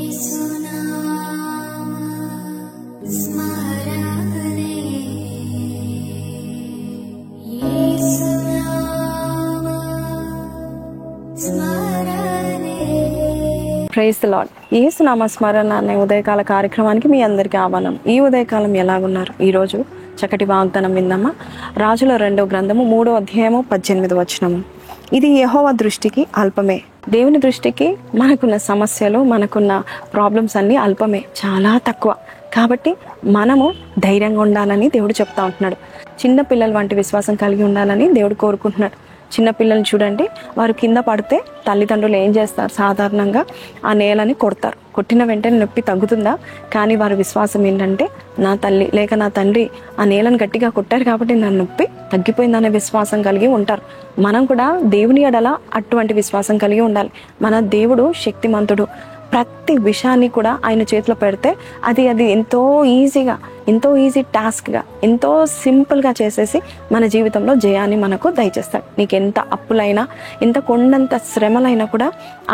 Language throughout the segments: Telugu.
Praise the lord. యేసు నామ స్మరణ అనే ఉదయకాల కార్యక్రమానికి మీ అందరికీ ఆహ్వానం. ఈ ఉదయకాలం ఎలాగున్నారు? ఈరోజు చక్కటి వాగ్దానం విందామా? రాజుల 2వ గ్రంథము 3వ అధ్యాయము 18వ వచనము. ఇది యెహోవా దృష్టికి అల్పమే. దేవుని దృష్టికి మనకున్న సమస్యలు, మనకున్న ప్రాబ్లమ్స్ అన్నీ అల్పమే, చాలా తక్కువ. కాబట్టి మనము ధైర్యంగా ఉండాలని దేవుడు చెప్తా ఉంటున్నాడు. చిన్న పిల్లల వంటి విశ్వాసం కలిగి ఉండాలని దేవుడు కోరుకుంటున్నాడు. చిన్నపిల్లల్ని చూడండి, వారు కింద పడితే తల్లిదండ్రులు ఏం చేస్తారు? సాధారణంగా ఆ నేలని కొడతారు. కొట్టిన వెంటనే నొప్పి తగ్గుతుందా? కానీ వారి విశ్వాసం ఏంటంటే, నా తల్లి లేక నా తండ్రి ఆ నేలను గట్టిగా కొట్టారు కాబట్టి నా నొప్పి తగ్గిపోయిందనే విశ్వాసం కలిగి ఉంటారు. మనం కూడా దేవుని ఎడల అటువంటి విశ్వాసం కలిగి ఉండాలి. మన దేవుడు శక్తిమంతుడు. ప్రతి విషయాన్ని కూడా ఆయన చేతిలో పెడితే అది ఎంతో ఈజీ టాస్క్గా, ఎంతో సింపుల్గా చేసేసి మన జీవితంలో జయాన్ని మనకు దయచేస్తాడు. నీకు ఎంత అప్పులైనా, ఎంత కొండంత శ్రమలైనా కూడా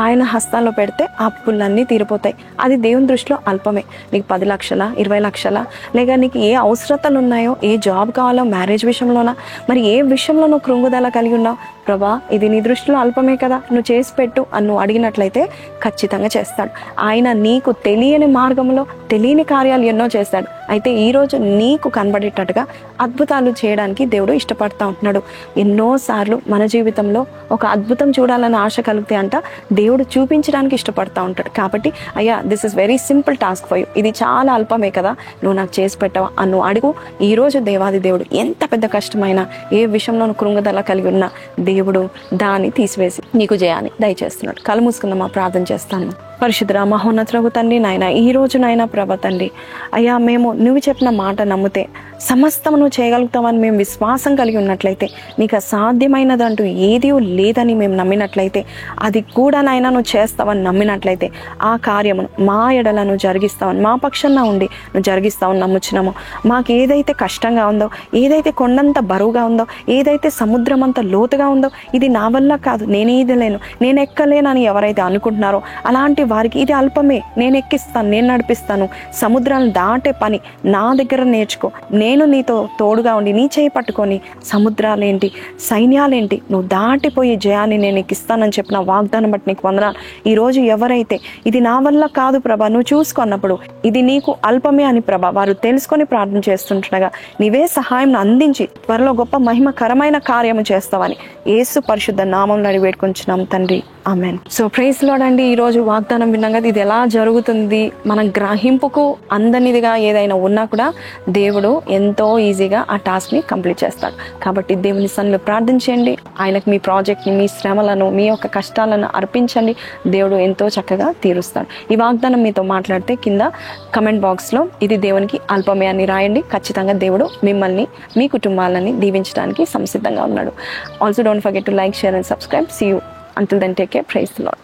ఆయన హస్తాల్లో పెడితే ఆ అప్పులన్నీ తీరిపోతాయి. అది దేవుని దృష్టిలో అల్పమే. నీకు 10 లక్షల 20 లక్షల, లేక నీకు ఏ అవసరతలు ఉన్నాయో, ఏ జాబ్ కావాలో, మ్యారేజ్ విషయంలోనా, మరి ఏ విషయంలో నువ్వు కృంగుదల కలిగి ఉన్నావు, ప్రభా ఇది నీ దృష్టిలో అల్పమే కదా, నువ్వు చేసి పెట్టు అని నువ్వు అడిగినట్లయితే ఖచ్చితంగా చేస్తాడు. ఆయన నీకు తెలియని మార్గంలో తెలియని కార్యాలు ఎన్నో చేస్తాడు. అయితే ఈరోజు నీకు కనబడేటట్టుగా అద్భుతాలు చేయడానికి దేవుడు ఇష్టపడతా ఉంటున్నాడు. ఎన్నోసార్లు మన జీవితంలో ఒక అద్భుతం చూడాలని ఆశ కలిగితే అంట దేవుడు చూపించడానికి ఇష్టపడతా ఉంటాడు. కాబట్టి అయ్యా, this is very simple task for you, ఇది చాలా అల్పమే కదా, నువ్వు నాకు చేసి పెట్టవా అని అడుగు. ఈరోజు దేవాది దేవుడు ఎంత పెద్ద కష్టమైనా, ఏ విషయంలో కృంగుదల కలిగి ఉన్నా దేవుడు దాన్ని తీసివేసి నీకు జయాన్ని దయచేస్తున్నాడు. కళ్ళు మూసుకుందామా, ప్రార్థన చేస్తాను. పరిశుద్ధ మహోన్నతులకు తండ్రి, నాయన ఈ రోజు నాయన ప్రభా తండ్రి, అయ్యా మేము నువ్వు చెప్పిన మాట నమ్మితే సమస్తం నువ్వు చేయగలుగుతామని మేము విశ్వాసం కలిగి ఉన్నట్లయితే, నీకు అసాధ్యమైనదంటూ ఏదీ లేదని మేము నమ్మినట్లయితే, అది కూడా నాయన నువ్వు చేస్తావని నమ్మినట్లయితే, ఆ కార్యమును మా ఎడల నువ్వు జరిగిస్తావని, మా పక్షాన ఉండి నువ్వు జరిగిస్తావని నమ్ముచున్నాము. మాకు ఏదైతే కష్టంగా ఉందో, ఏదైతే కొండంత బరువుగా ఉందో, ఏదైతే సముద్రం అంత లోతుగా ఉందో, ఇది నా వల్ల కాదు, నేనేది లేను, నేను ఎక్కలేనని ఎవరైతే అనుకుంటున్నారో అలాంటి వారికి ఇది అల్పమే, నేను ఎక్కిస్తాను, నేను నడిపిస్తాను, సముద్రాలను దాటే పని నా దగ్గర నేర్చుకో, నేను నీతో తోడుగా ఉండి నీ చేయి పట్టుకొని సముద్రాలేంటి, సైన్యాలేంటి నువ్వు దాటిపోయి జయాన్ని నేను ఎక్కిస్తానని చెప్పిన వాగ్దానం బట్టి నీకు వందనాలు. ఈరోజు ఎవరైతే ఇది నా వల్ల కాదు ప్రభా, నువ్వు చూసుకున్నప్పుడు ఇది నీకు అల్పమే అని ప్రభా వారు తెలుసుకొని ప్రార్థన చేస్తుండగా నీవే సహాయం అందించి త్వరలో గొప్ప మహిమకరమైన కార్యము చేస్తావని యేసు పరిశుద్ధ నామంలో అడిగి వేడుకొంచున్నాం తండ్రి, ఆమెన్. సో ప్రైజ్ లార్డ్ అండి. ఈరోజు వాగ్దానం విన్నాం కదా, ఇది ఎలా జరుగుతుంది, మన గ్రహింపుకు అందనిదిగా ఏదైనా ఉన్నా కూడా దేవుడు ఎంతో ఈజీగా ఆ టాస్క్ని కంప్లీట్ చేస్తాడు. కాబట్టి దేవుని సన్నిధిలో ప్రార్థించండి. ఆయనకు మీ ప్రాజెక్ట్ని, మీ శ్రమలను, మీ యొక్క కష్టాలను అర్పించండి. దేవుడు ఎంతో చక్కగా తీరుస్తాడు. ఈ వాగ్దానం మీతో మాట్లాడితే కింద కమెంట్ బాక్స్లో ఇది దేవునికి అల్పమే అని రాయండి. ఖచ్చితంగా దేవుడు మిమ్మల్ని, మీ కుటుంబాలని దీవించడానికి సంసిద్ధంగా ఉన్నాడు. Also don't forget to like, share and subscribe. See you. Until then, take care. Praise the Lord.